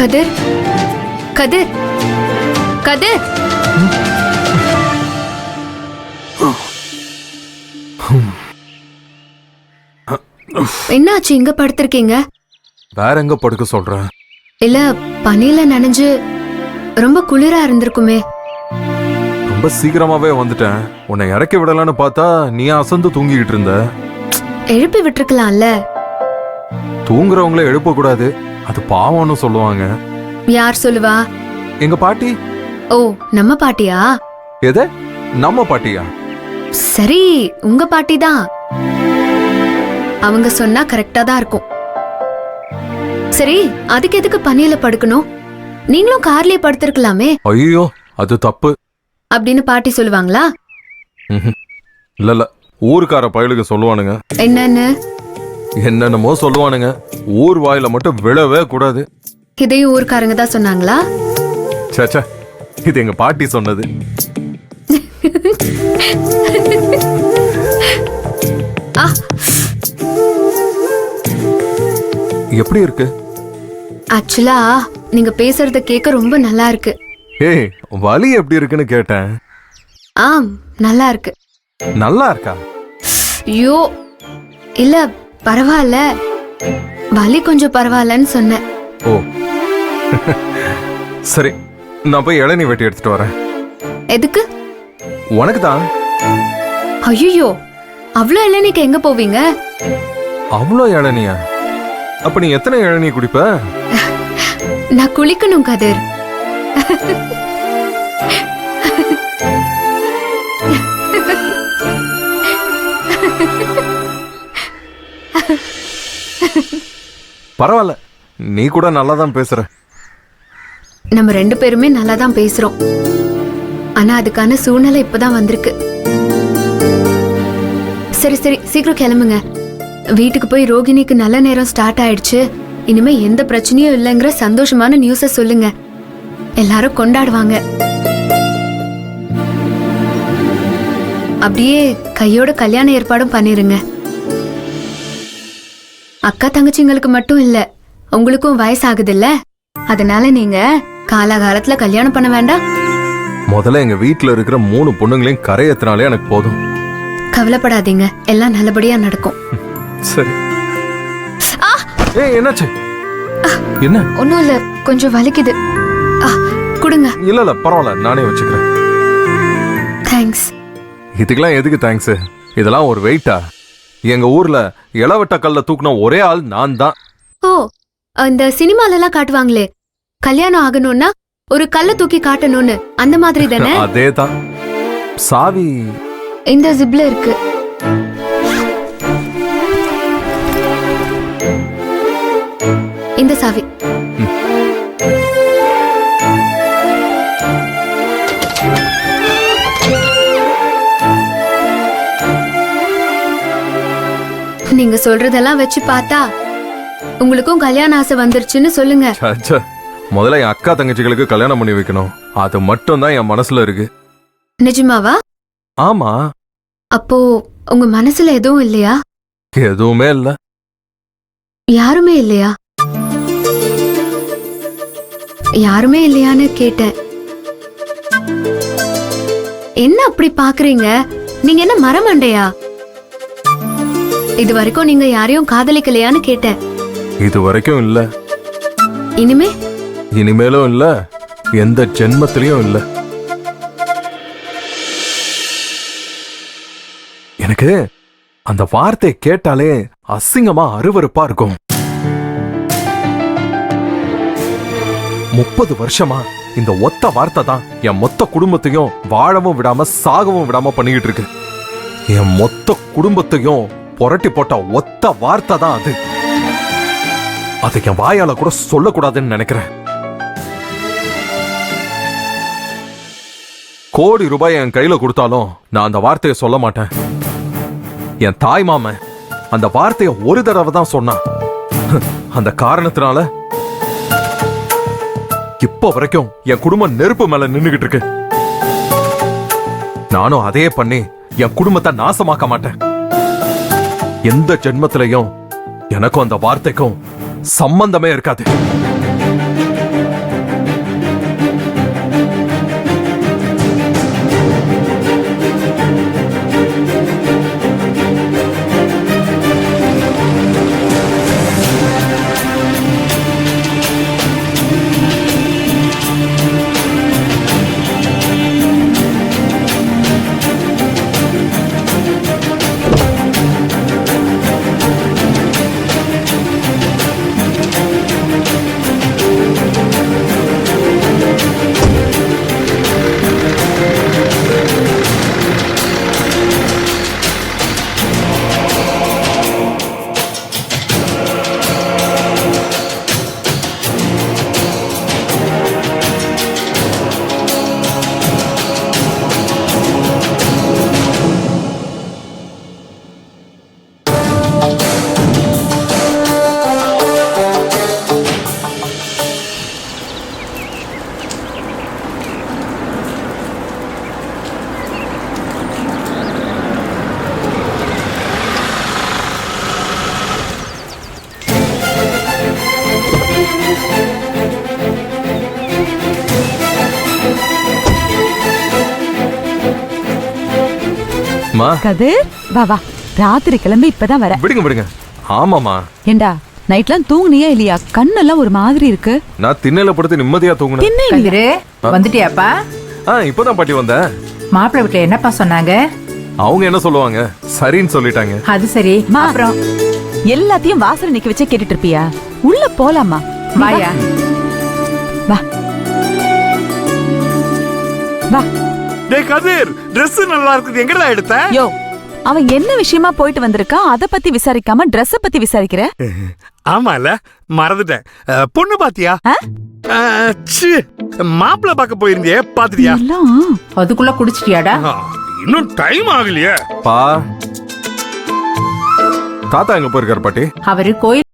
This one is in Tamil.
கதிர், கதிர், கதிர். என்னாச்சு இங்க படுத்திருக்கீங்க? வேற எங்க படுக்க சொல்ற? இல்ல பனியில நனைஞ்சு ரொம்ப குளிரா இருந்திருக்குமே. ரொம்ப சீக்கிரமாவே வந்துட்டேன். உன்னை இறக்கி விடலான்னு பார்த்தா நீ அசந்து தூங்கிக்கிட்டு இருந்த. எழுப்பி விட்டுருக்கலாம்ல. தூங்குறவங்கள எழுப்ப கூடாது, அது பாவம்னு சொல்லுவாங்க. யார் சொல்லுவா? எங்க பாட்டி. ஓ, நம்ம பாட்டியா? எது நம்ம பாட்டியா? சரி, உங்க பாட்டி தான். அவங்க சொன்னா கரெக்டா தான் இருக்கும். சரி, அதுக்கு எதுக்கு பனியில படுக்கணும்? நீங்களும் கார்லயே படுத்திருக்கலாமே. ஐயோ, அது தப்பு அப்படின்னு பாட்டி சொல்லுவாங்களா? இல்ல இல்ல, ஊருக்கார பயலுக்கு சொல்லுவானுங்க. என்னன்னு? என்னென்னமோ சொல்லுவானுங்க. ஊர் வாயில மட்டும் விழவே கூடாது. இதையும் ஊர்க்காரங்க தான் சொன்னாங்களா? சேச்சா, இது எங்க பாட்டி சொன்னது. எப்படி இருக்கு? ஆக்சுவலா நீங்க பேசுறத கேட்க ரொம்ப நல்லா இருக்கு. ஏய், வலி எப்படி இருக்குன்னு கேட்டேன். ஆம், நல்லா இருக்கு. நல்லா இருக்கா? ஐயோ இல்ல, பரவாயில்ல. வலி கொஞ்சம் பரவாயில்லன்னு சொன்னேன். ஓ சரி, நான் போய் இளநீ வெட்டி எடுத்துட்டு வரேன். எதுக்கு? உனக்கு தான். ஐயோ, அவ்வளோ இளநீக்கு எங்க போவீங்க? அவ்வளோ இளநியா? அப்ப நீ எத்தனை இளநீ குடிப்ப? நான் குளிக்கணும் கதிர். பரவாயில்ல, நீ கூட நல்லா தான் பேசுற. நம்ம ரெண்டு பேருமே நல்லா தான் பேசுறோம். ஆனா அதுக்கான சூழ்நிலை இப்பதான் வந்திருக்கு. சரி சரி, சீக்கிரம் கிளம்புங்க. வீட்டுக்கு போய் ரோகிணிக்கு நல்ல நேரம் ஸ்டார்ட் ஆயிடுச்சு, இனிமே எந்த பிரச்சனையும் இல்லைங்கிற சந்தோஷமான நியூஸ சொல்லுங்க. எல்லாரும் கொண்டாடுவாங்க. அப்படியே கையோட கல்யாண ஏற்பாடும் பண்ணிருங்க. அக்கா தங்கச்சிங்களுக்கு மட்டும் இல்ல, உங்களுக்கும் வயசாகுது இல்ல, அதனால நீங்க காலகாலத்துல கல்யாணம் பண்ண வேண்டாம். முதல்ல எங்க வீட்டுல இருக்கிற 3 பொண்ணுங்களையும் கரையேத்தினாலே எனக்கு போதும். கவலைப்படாதீங்க, எல்லாம் நல்லபடியா நடக்கும். சரி. ஏய், என்னாச்சு? என்ன? ஒண்ணும் இல்ல, கொஞ்சம் வலிக்குது. குடுங்க. இல்ல இல்ல, பரவாயில்ல, நானே வச்சுக்கிறேன். தேங்க்ஸ். இதுக்கெல்லாம் எதுக்கு தேங்க்ஸ்? இதெல்லாம் ஒரு வெயிட்டா? எங்க ஊர்ல இளவட்ட கல்ல தூக்குன ஒரே ஆள் நான் தான். ஓ, அந்த சினிமால எல்லாம் காட்டுவாங்களே, கல்யாணம் ஆகணும்னா ஒரு கல்ல தூக்கி காட்டணும்னு, அந்த மாதிரி தானே? அதேதான். சாவி இந்த ஜிப்ல இருக்கு. இந்த சாவி. நீங்க சொல்றதெல்லாம் வச்சு பார்த்தா உங்களுக்கும் கல்யாண ஆசை வந்துருச்சுன்னு சொல்லுங்க. முதல்ல என் அக்கா தங்கச்சிகளுக்கு கல்யாணம் பண்ணி வைக்கணும், அது மட்டும் தான் என் மனசுல இருக்கு. நிஜமாவா? ஆமா. அப்போ உங்க மனசுல எதுவும் இல்லையா? எதுவுமே இல்ல. யாருமே இல்லையா? யாருமே இல்லையான்னு கேட்டேன். என்ன அப்படி பாக்குறீங்க? நீங்க என்ன மரமண்டையா? இது வரைக்கும் நீங்க யாரையும் காதலிக்கலையான்னு கேட்டேன். இது வரைக்கும் இல்ல. இனிமே? இனிமேலும் இல்ல, எந்த ஜென்மத்திலயும் இல்ல. எனக்கு அந்த வார்த்தை கேட்டாலே அசிங்கமா அருவருப்பா இருக்கும். 30 வருஷமா இந்த ஒத்த வார்த்தை தான் என் மொத்த குடும்பத்தையும் வாழவும் விடாம சாகவும் விடாம பண்ணிக்கிட்டு இருக்கு. என் மொத்த குடும்பத்தையும் புரட்டி போட்ட ஒத்த வார்த்தை தான் அது. அதை என் வாயால கூட சொல்லக்கூடாதுன்னு நினைக்கிறேன். கோடி ரூபாய் என் கையில கொடுத்தாலும் நான் அந்த வார்த்தையை சொல்ல மாட்டேன். என் தாய் மாமன் அந்த வார்த்தையை ஒரு தடவை தான் சொன்னான். அந்த காரணத்தினால இப்ப வரைக்கும் என் குடும்பம் நெருப்பு மேல நின்னுகிட்டு இருக்கு. நானும் அதே பண்ணி என் குடும்பத்தை நாசமாக்க மாட்டேன். எந்த ஜென்மத்திலையும் எனக்கும் அந்த வார்த்தைக்கும் சம்பந்தமே இருக்காது. அம்மா கதிர் வா வா, ராத்திரி கிளம்பி இப்பதான் வர. விடுங்க விடுங்க. ஆமாமா, ஏண்டா நைட்லாம் தூங்குனியா இல்லையா? கண்ணெல்லாம் ஒரு மாதிரி இருக்கு. நான் திண்ணையில படுத்து நிம்மதியா தூங்குனேன். திண்ணை இல்லையா? கதிரு வந்துட்டியாப்பா? இப்பதான் பாட்டி வந்தேன். மாப்பிள்ளை வீட்டுல என்னப்பா சொன்னாங்க? அவங்க என்ன சொல்லுவாங்க, சரின்னு சொல்லிட்டாங்க. அது சரி. மா. அப்புறம் எல்லாத்தையும் வாசல் நிக்க வச்சே கேட்டுட்டு இருப்பியா? உள்ள போலாமா? வாயா. வா வா. டேய் கதிர், Dress நல்லா இருக்குது. எங்கடா எடுத்த? யோ, அவன் என்ன விஷயமா போயிட்டு வந்திருக்கான், அத பத்தி விசாரிக்காம Dress பத்தி விசாரிக்கிற? ஆமால, மறந்துட்டேன். பொண்ணு பாத்தியா? ஆ? மாப்பிள்ள பார்க்க போயிருந்தியே, பாத்துட்டியா? எல்லாம் அதுக்குள்ள குடிச்சிட்டியாடா? இன்னும் டைம் ஆகலையே. பா, தாத்தா எங்க போயிருக்காரு பாட்டி? அவரு கோயில்